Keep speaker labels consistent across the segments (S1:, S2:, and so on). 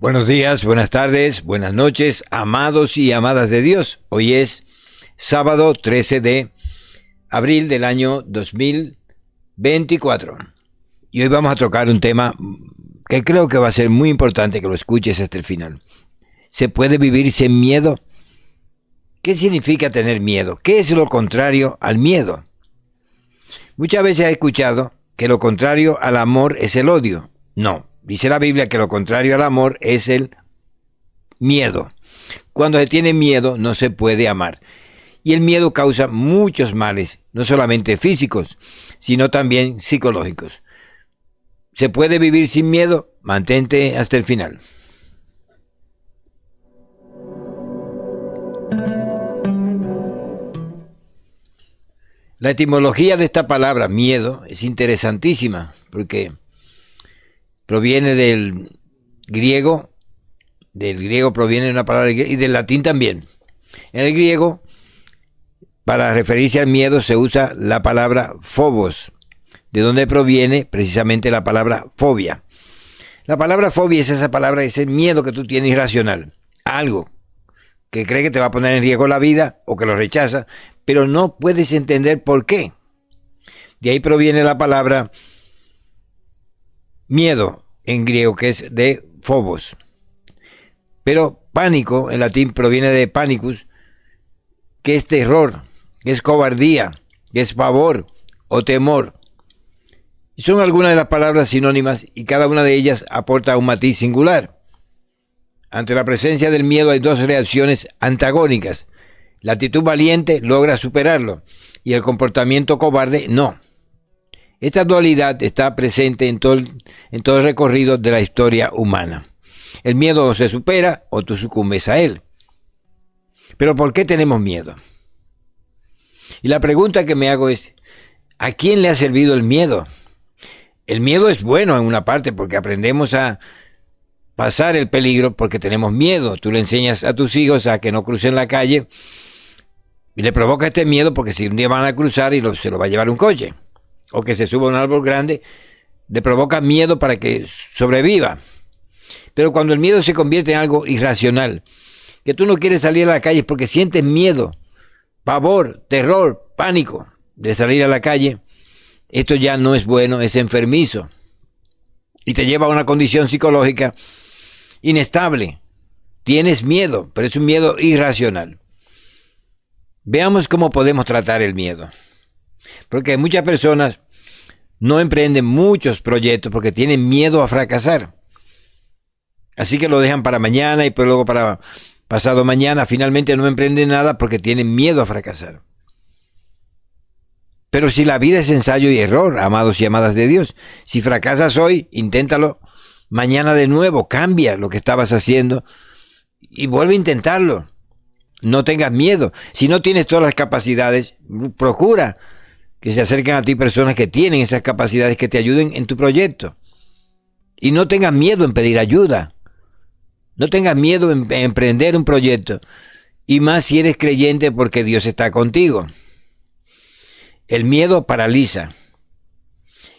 S1: Buenos días, buenas tardes, buenas noches, amados y amadas de Dios. Hoy es sábado 13 de abril del año 2024. Y hoy vamos a tocar un tema que creo que va a ser muy importante que lo escuches hasta el final. ¿Se puede vivir sin miedo? ¿Qué significa tener miedo? ¿Qué es lo contrario al miedo? Muchas veces he escuchado que lo contrario al amor es el odio. No. Dice la Biblia que lo contrario al amor es el miedo. Cuando se tiene miedo no se puede amar. Y el miedo causa muchos males, no solamente físicos, sino también psicológicos. ¿Se puede vivir sin miedo? Mantente hasta el final. La etimología de esta palabra, miedo, es interesantísima, porque proviene del griego proviene de una palabra y del latín también. En el griego, para referirse al miedo, se usa la palabra phobos, de donde proviene precisamente la palabra fobia. La palabra fobia es esa palabra, ese miedo que tú tienes irracional, algo que cree que te va a poner en riesgo la vida o que lo rechaza, pero no puedes entender por qué. De ahí proviene la palabra miedo en griego, que es de phobos. Pero pánico en latín proviene de panicus, que es terror, que es cobardía, que es pavor o temor. Y son algunas de las palabras sinónimas y cada una de ellas aporta un matiz singular. Ante la presencia del miedo hay dos reacciones antagónicas. La actitud valiente logra superarlo y el comportamiento cobarde no. Esta dualidad está presente en todo el recorrido de la historia humana. El miedo o se supera o tú sucumbes a él. Pero ¿por qué tenemos miedo? Y la pregunta que me hago es, ¿a quién le ha servido el miedo? El miedo es bueno en una parte porque aprendemos a pasar el peligro porque tenemos miedo. Tú le enseñas a tus hijos a que no crucen la calle y le provoca este miedo porque si un día van a cruzar y se lo va a llevar un coche, o que se suba a un árbol grande, le provoca miedo para que sobreviva. Pero cuando el miedo se convierte en algo irracional, que tú no quieres salir a la calle porque sientes miedo, pavor, terror, pánico de salir a la calle, esto ya no es bueno, es enfermizo. Y te lleva a una condición psicológica inestable. Tienes miedo, pero es un miedo irracional. Veamos cómo podemos tratar el miedo. Porque muchas personas no emprenden muchos proyectos porque tienen miedo a fracasar. Así que lo dejan para mañana y pues luego para pasado mañana. Finalmente no emprenden nada porque tienen miedo a fracasar. Pero si la vida es ensayo y error, amados y amadas de Dios, si fracasas hoy, inténtalo mañana de nuevo, cambia lo que estabas haciendo y vuelve a intentarlo. No tengas miedo. Si no tienes todas las capacidades, procura que se acerquen a ti personas que tienen esas capacidades que te ayuden en tu proyecto. Y no tengas miedo en pedir ayuda. No tengas miedo en emprender un proyecto. Y más si eres creyente porque Dios está contigo. El miedo paraliza.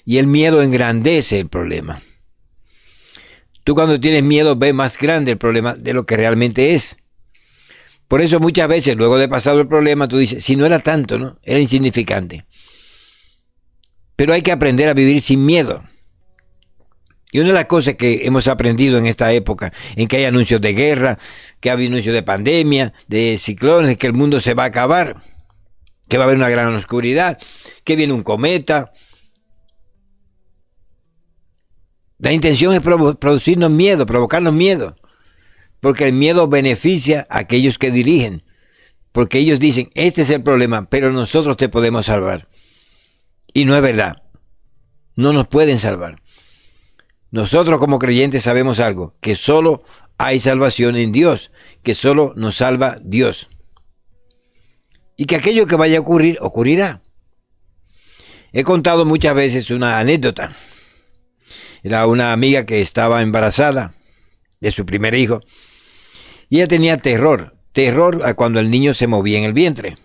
S1: Y el miedo engrandece el problema. Tú cuando tienes miedo ves más grande el problema de lo que realmente es. Por eso muchas veces, luego de pasado el problema, tú dices, si no era tanto, ¿no? Era insignificante. Pero hay que aprender a vivir sin miedo. Y una de las cosas que hemos aprendido en esta época, en que hay anuncios de guerra, que hay anuncios de pandemia, de ciclones, que el mundo se va a acabar, que va a haber una gran oscuridad, que viene un cometa. La intención es producirnos miedo, provocarnos miedo. Porque el miedo beneficia a aquellos que dirigen. Porque ellos dicen, este es el problema, pero nosotros te podemos salvar. Y no es verdad. No nos pueden salvar. Nosotros como creyentes sabemos algo, que solo hay salvación en Dios, que solo nos salva Dios. Y que aquello que vaya a ocurrir, ocurrirá. He contado muchas veces una anécdota. Era una amiga que estaba embarazada de su primer hijo. Y ella tenía terror a cuando el niño se movía en el vientre.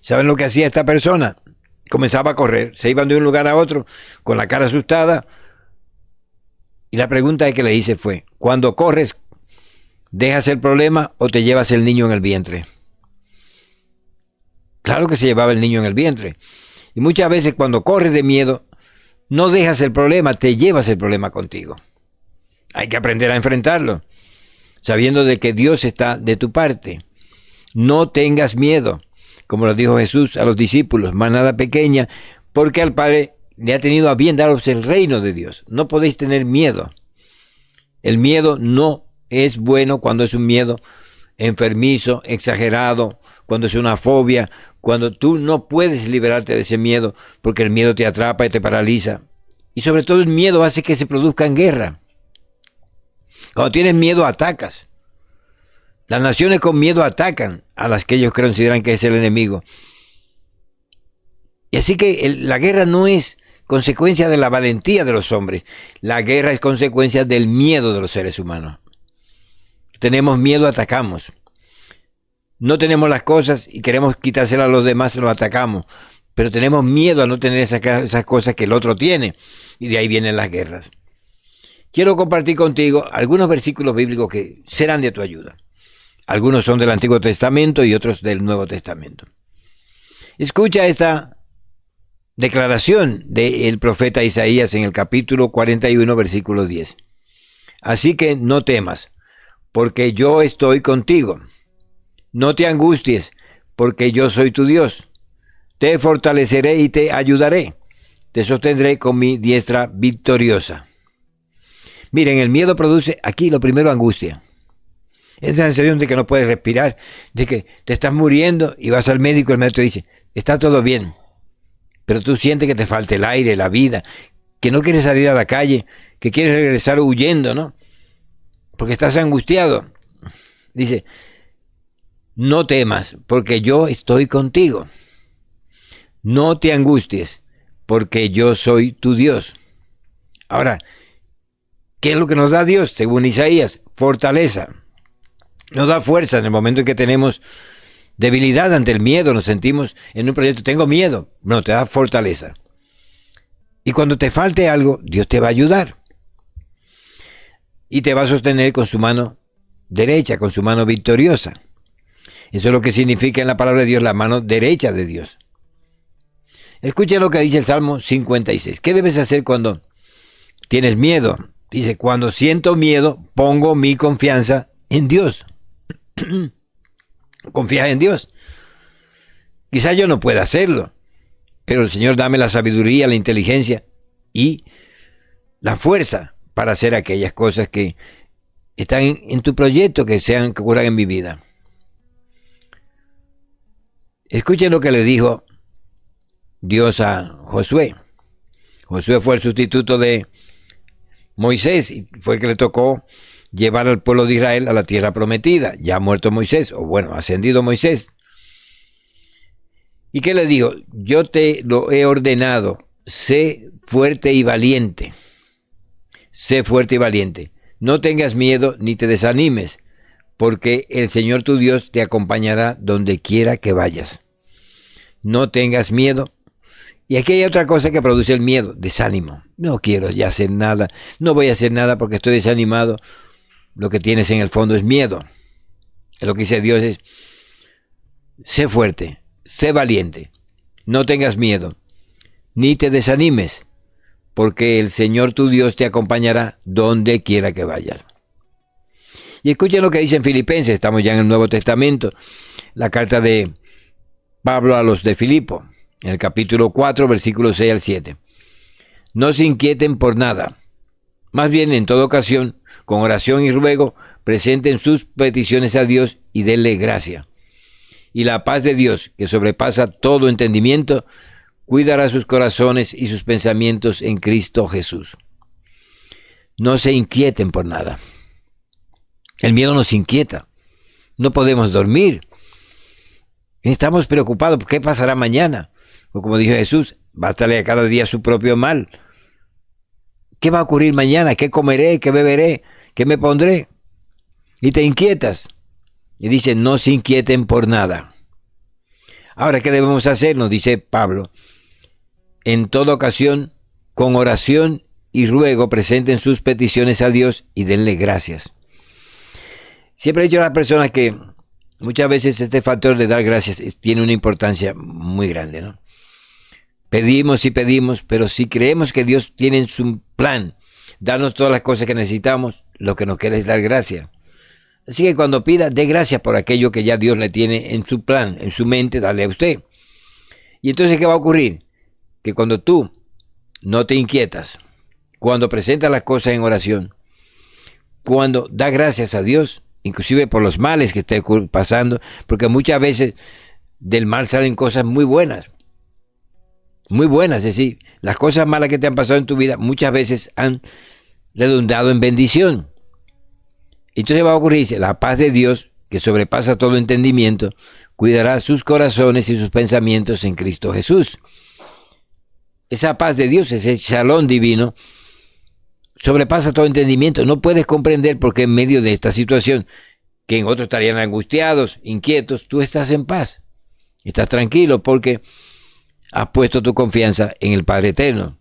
S1: ¿Saben lo que hacía esta persona? Comenzaba a correr, se iban de un lugar a otro con la cara asustada Y la pregunta que le hice fue, cuando corres, ¿dejas el problema o te llevas el niño en el vientre? Claro que se llevaba el niño en el vientre. Y muchas veces cuando corres de miedo, no dejas el problema, te llevas el problema contigo. Hay que aprender a enfrentarlo, sabiendo de que Dios está de tu parte. No tengas miedo, como lo dijo Jesús a los discípulos, manada pequeña, porque al Padre le ha tenido a bien daros el reino de Dios. No podéis tener miedo. El miedo no es bueno cuando es un miedo enfermizo, exagerado, cuando es una fobia, cuando tú no puedes liberarte de ese miedo, porque el miedo te atrapa y te paraliza. Y sobre todo el miedo hace que se produzcan guerra. Cuando tienes miedo, atacas. Las naciones con miedo atacan a las que ellos consideran que es el enemigo. Y así que la guerra no es consecuencia de la valentía de los hombres. La guerra es consecuencia del miedo de los seres humanos. Tenemos miedo, atacamos. No tenemos las cosas y queremos quitárselas a los demás, los atacamos. Pero tenemos miedo a no tener esas cosas que el otro tiene. Y de ahí vienen las guerras. Quiero compartir contigo algunos versículos bíblicos que serán de tu ayuda. Algunos son del Antiguo Testamento y otros del Nuevo Testamento. Escucha esta declaración del profeta Isaías en el capítulo 41, versículo 10. Así que no temas, porque yo estoy contigo. No te angusties, porque yo soy tu Dios. Te fortaleceré y te ayudaré. Te sostendré con mi diestra victoriosa. Miren, el miedo produce aquí lo primero angustia. Esa sensación de que no puedes respirar, de que te estás muriendo y vas al médico y el médico te dice, está todo bien. Pero tú sientes que te falta el aire, la vida, que no quieres salir a la calle, que quieres regresar huyendo, ¿no? Porque estás angustiado. Dice, no temas, porque yo estoy contigo. No te angusties, porque yo soy tu Dios. Ahora, ¿qué es lo que nos da Dios? Según Isaías, fortaleza. Nos da fuerza en el momento en que tenemos debilidad ante el miedo, nos sentimos en un proyecto, tengo miedo. No, te da fortaleza. Y cuando te falte algo, Dios te va a ayudar. Y te va a sostener con su mano derecha, con su mano victoriosa. Eso es lo que significa en la palabra de Dios, la mano derecha de Dios. Escucha lo que dice el Salmo 56. ¿Qué debes hacer cuando tienes miedo? Dice, cuando siento miedo, pongo mi confianza en Dios. Confía en Dios. Quizás yo no pueda hacerlo, pero el Señor dame la sabiduría, la inteligencia y la fuerza para hacer aquellas cosas que están en tu proyecto, que ocurran en mi vida. Escuchen lo que le dijo Dios a Josué. Josué fue el sustituto de Moisés y fue el que le tocó llevar al pueblo de Israel a la tierra prometida. Ya muerto Moisés, o bueno, ascendido Moisés. ¿Y qué le dijo? Yo te lo he ordenado, sé fuerte y valiente. Sé fuerte y valiente. No tengas miedo ni te desanimes, porque el Señor tu Dios te acompañará donde quiera que vayas. No tengas miedo. Y aquí hay otra cosa que produce el miedo, desánimo. No quiero ya hacer nada, no voy a hacer nada porque estoy desanimado. Lo que tienes en el fondo es miedo. Lo que dice Dios es, sé fuerte, sé valiente, no tengas miedo, ni te desanimes, porque el Señor tu Dios te acompañará donde quiera que vayas. Y escuchen lo que dice en Filipenses, estamos ya en el Nuevo Testamento, la carta de Pablo a los de Filipo, en el capítulo 4, versículos 6 al 7. No se inquieten por nada, más bien en toda ocasión, con oración y ruego, presenten sus peticiones a Dios y denle gracia. Y la paz de Dios, que sobrepasa todo entendimiento, cuidará sus corazones y sus pensamientos en Cristo Jesús. No se inquieten por nada. El miedo nos inquieta. No podemos dormir. Estamos preocupados. ¿Qué pasará mañana? O como dijo Jesús, bástale a cada día su propio mal. ¿Qué va a ocurrir mañana? ¿Qué comeré? ¿Qué beberé? ¿Qué me pondré? Y te inquietas. Y dice, no se inquieten por nada. Ahora, ¿qué debemos hacer? Nos dice Pablo. En toda ocasión, con oración y ruego presenten sus peticiones a Dios y denle gracias. Siempre he dicho a las personas que muchas veces este factor de dar gracias tiene una importancia muy grande, ¿no? Pedimos y pedimos, pero si creemos que Dios tiene en su plan darnos todas las cosas que necesitamos, lo que nos queda es dar gracias. Así que cuando pida, dé gracias por aquello que ya Dios le tiene en su plan, en su mente, darle a usted. Y entonces, ¿qué va a ocurrir? Que cuando tú no te inquietas, cuando presentas las cosas en oración, cuando da gracias a Dios, inclusive por los males que esté pasando, porque muchas veces del mal salen cosas muy buenas, es decir, las cosas malas que te han pasado en tu vida muchas veces han redundado en bendición. Entonces va a ocurrir, la paz de Dios, que sobrepasa todo entendimiento, cuidará sus corazones y sus pensamientos en Cristo Jesús. Esa paz de Dios, ese shalom divino, sobrepasa todo entendimiento. No puedes comprender por qué en medio de esta situación, que en otros estarían angustiados, inquietos, tú estás en paz. Estás tranquilo porque has puesto tu confianza en el Padre Eterno.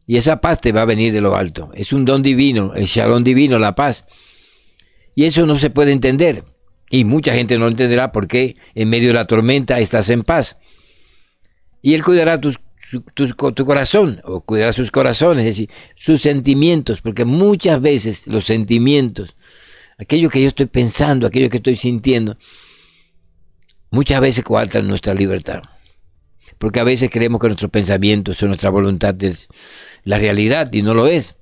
S1: Y esa paz te va a venir de lo alto. Es un don divino, el shalom divino, la paz. Y eso no se puede entender. Y mucha gente no lo entenderá porque en medio de la tormenta estás en paz. Y Él cuidará tu corazón, o cuidará sus corazones, es decir, sus sentimientos, porque muchas veces los sentimientos, aquello que yo estoy pensando, aquello que estoy sintiendo, muchas veces coartan nuestra libertad. Porque a veces creemos que nuestros pensamientos son nuestra voluntad, es la realidad, y no lo es.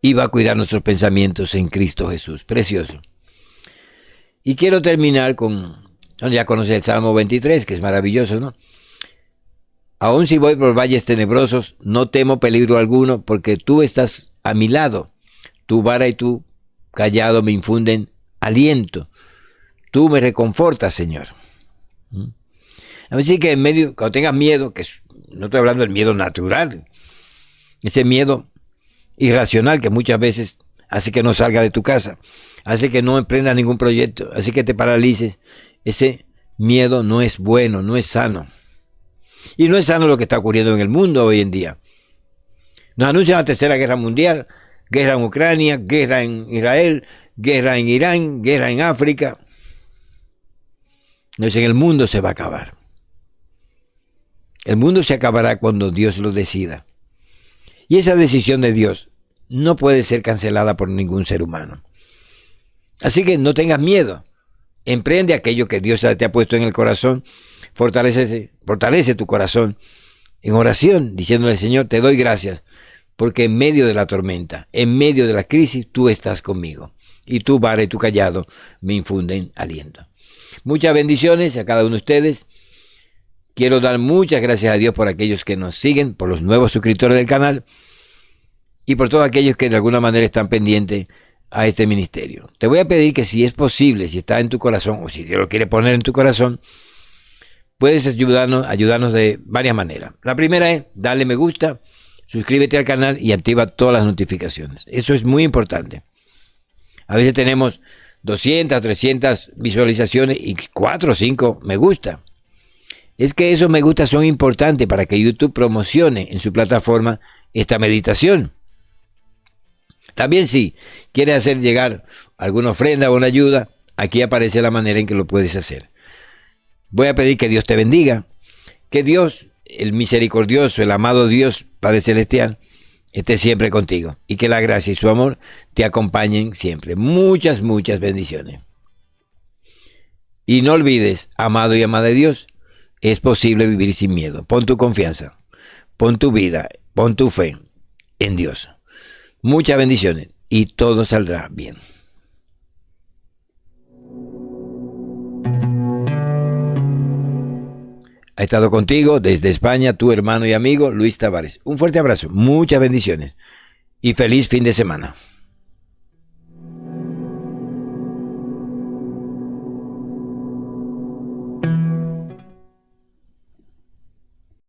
S1: Y va a cuidar nuestros pensamientos en Cristo Jesús. Precioso. Y quiero terminar con, ya conoces el Salmo 23, que es maravilloso, ¿no? Aun si voy por valles tenebrosos, no temo peligro alguno, porque tú estás a mi lado. Tu vara y tu cayado me infunden aliento. Tú me reconfortas, Señor. Así que en medio, cuando tengas miedo, no estoy hablando del miedo natural, ese miedo irracional que muchas veces hace que no salga de tu casa, hace que no emprendas ningún proyecto, hace que te paralices. Ese miedo no es bueno, no es sano. Y no es sano lo que está ocurriendo en el mundo hoy en día. Nos anuncian la tercera guerra mundial, guerra en Ucrania, guerra en Israel, guerra en Irán, guerra en África. No es, en el mundo se va a acabar. El mundo se acabará cuando Dios lo decida. Y esa decisión de Dios no puede ser cancelada por ningún ser humano. Así que no tengas miedo. Emprende aquello que Dios te ha puesto en el corazón. Fortalece tu corazón en oración, diciéndole: Señor, te doy gracias, porque en medio de la tormenta, en medio de la crisis, tú estás conmigo. Y tu vara y tu callado me infunden aliento. Muchas bendiciones a cada uno de ustedes. Quiero dar muchas gracias a Dios por aquellos que nos siguen, por los nuevos suscriptores del canal y por todos aquellos que de alguna manera están pendientes a este ministerio. Te voy a pedir que, si es posible, si está en tu corazón o si Dios lo quiere poner en tu corazón, puedes ayudarnos de varias maneras. La primera es darle me gusta, suscríbete al canal y activa todas las notificaciones. Eso es muy importante. A veces tenemos 200, 300 visualizaciones y 4 o 5 me gusta. Es que esos me gusta son importantes para que YouTube promocione en su plataforma esta meditación. También, si quieres hacer llegar alguna ofrenda o una ayuda, aquí aparece la manera en que lo puedes hacer. Voy a pedir que Dios te bendiga, que Dios, el misericordioso, el amado Dios, Padre Celestial, esté siempre contigo y que la gracia y su amor te acompañen siempre. Muchas, muchas bendiciones. Y no olvides, amado y amada de Dios, es posible vivir sin miedo. Pon tu confianza, pon tu vida, pon tu fe en Dios. Muchas bendiciones y todo saldrá bien. Ha estado contigo desde España tu hermano y amigo Luis Tavares. Un fuerte abrazo, muchas bendiciones y feliz fin de semana.